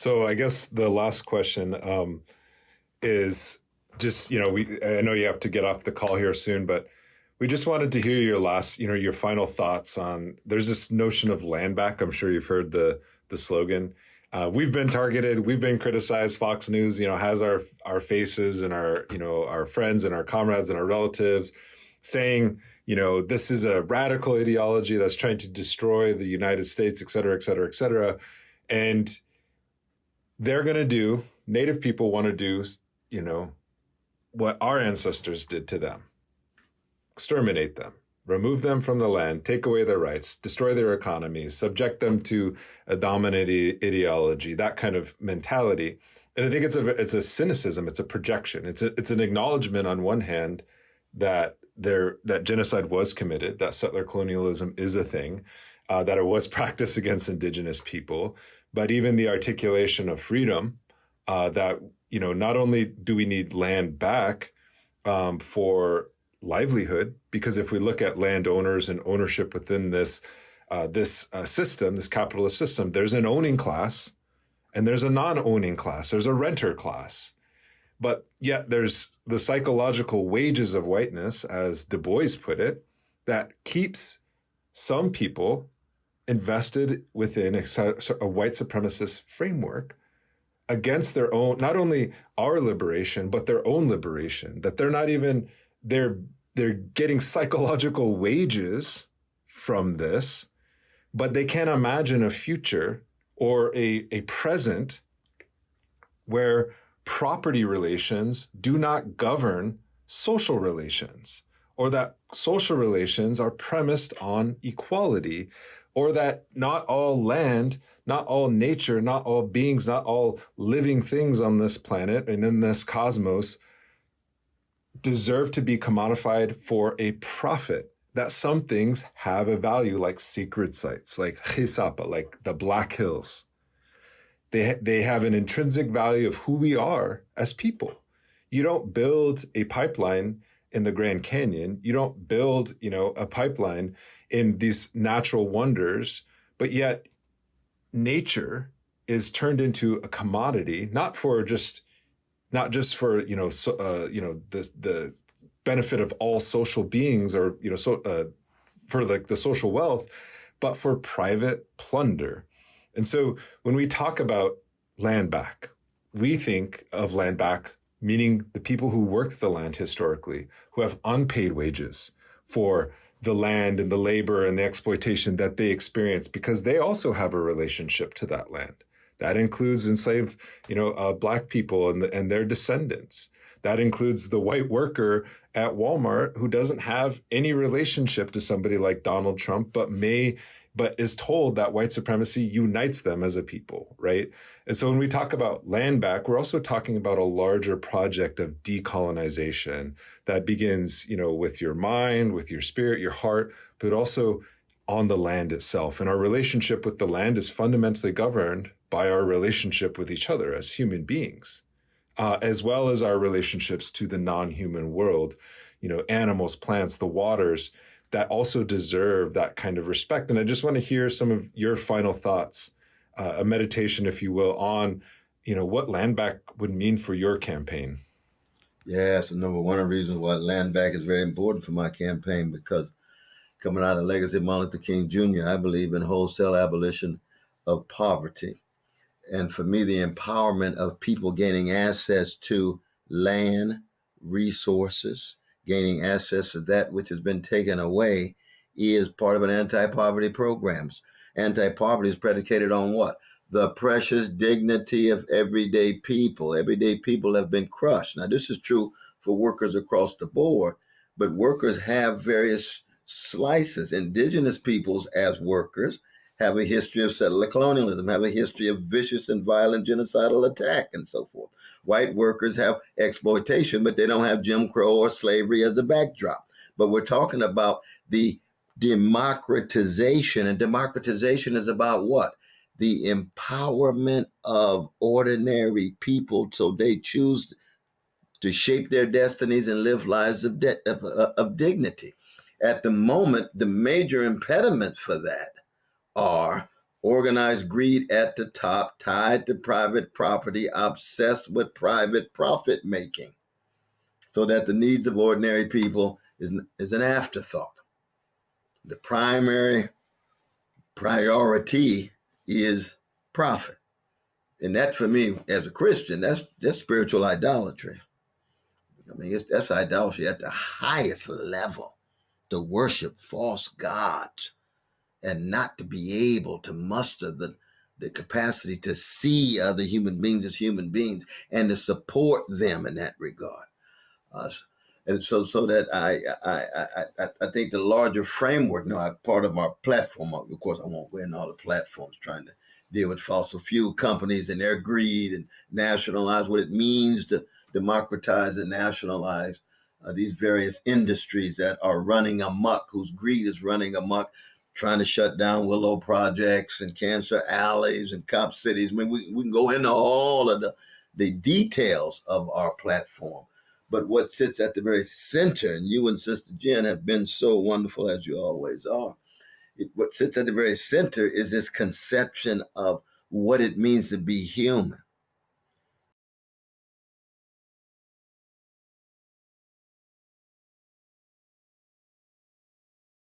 So I guess the last question is just, I know you have to get off the call here soon, but we just wanted to hear your last, your final thoughts on, there's this notion of Landback. I'm sure you've heard the slogan. We've been targeted. We've been criticized. Fox News, has our faces and our friends and our comrades and our relatives saying, this is a radical ideology that's trying to destroy the United States, et cetera, et cetera, et cetera. And they're going to do, Native people want to do, what our ancestors did to them. Exterminate them, remove them from the land, take away their rights, destroy their economies, subject them to a dominant ideology, that kind of mentality. And I think it's a cynicism, it's a projection. It's an acknowledgement on one hand that genocide was committed, that settler colonialism is a thing, that it was practiced against indigenous people, but even the articulation of freedom, that, not only do we need land back for livelihood, because if we look at landowners and ownership within this system, this capitalist system, there's an owning class and there's a non-owning class. There's a renter class. But yet there's the psychological wages of whiteness, as Du Bois put it, that keeps some people invested within a white supremacist framework against their own, not only our liberation, but their own liberation, that they're not even, they're getting psychological wages from this, but they can't imagine a future or a present where property relations do not govern social relations, or that social relations are premised on equality, or that not all land, not all nature, not all beings, not all living things on this planet and in this cosmos deserve to be commodified for a profit, that some things have a value, like sacred sites, like Chisapa, like the Black Hills. They have an intrinsic value of who we are as people. You don't build a pipeline in the Grand Canyon. You don't build, a pipeline in these natural wonders, but yet nature is turned into a commodity, not just for the benefit of all social beings, or for like the social wealth, but for private plunder. And so when we talk about land back, we think of land back meaning the people who worked the land historically, who have unpaid wages for the land and the labor and the exploitation that they experience, because they also have a relationship to that land. That includes enslaved, Black people and their descendants. That includes the white worker at Walmart who doesn't have any relationship to somebody like Donald Trump, but is told that white supremacy unites them as a people, right? And so when we talk about land back, we're also talking about a larger project of decolonization that begins, with your mind, with your spirit, your heart, but also on the land itself. And our relationship with the land is fundamentally governed by our relationship with each other as human beings, as well as our relationships to the non-human world, animals, plants, the waters, that also deserve that kind of respect. And I just want to hear some of your final thoughts, a meditation, if you will, on, what land back would mean for your campaign. Yeah, so number one of the reasons why land back is very important for my campaign, because coming out of the legacy of Martin Luther King Jr., I believe in wholesale abolition of poverty. And for me, the empowerment of people gaining access to land, resources, gaining access to that which has been taken away is part of an anti-poverty programs. Anti-poverty is predicated on what? The precious dignity of everyday people. Everyday people have been crushed. Now, this is true for workers across the board, but workers have various slices. Indigenous peoples as workers have a history of settler colonialism, have a history of vicious and violent genocidal attack, and so forth. White workers have exploitation, but they don't have Jim Crow or slavery as a backdrop. But we're talking about the democratization, and democratization is about what? The empowerment of ordinary people so they choose to shape their destinies and live lives of dignity. At the moment, the major impediments for that are Organized greed at the top, tied to private property, obsessed with private profit making, so that the needs of ordinary people is an afterthought. The primary priority is profit. And that, for me, as a Christian, that's spiritual idolatry. I mean, that's idolatry at the highest level, to worship false gods and not to be able to muster the capacity to see other human beings as human beings and to support them in that regard. Uh, and so that I think the larger framework, part of our platform, of course, I won't go into all the platforms trying to deal with fossil fuel companies and their greed and nationalize what it means to democratize and nationalize these various industries that are running amok, whose greed is running amok, trying to shut down willow projects and cancer alleys and cop cities. I mean, we can go into all of the details of our platform. But what sits at the very center, and you and Sister Jen have been so wonderful, as you always are, what sits at the very center is this conception of what it means to be human.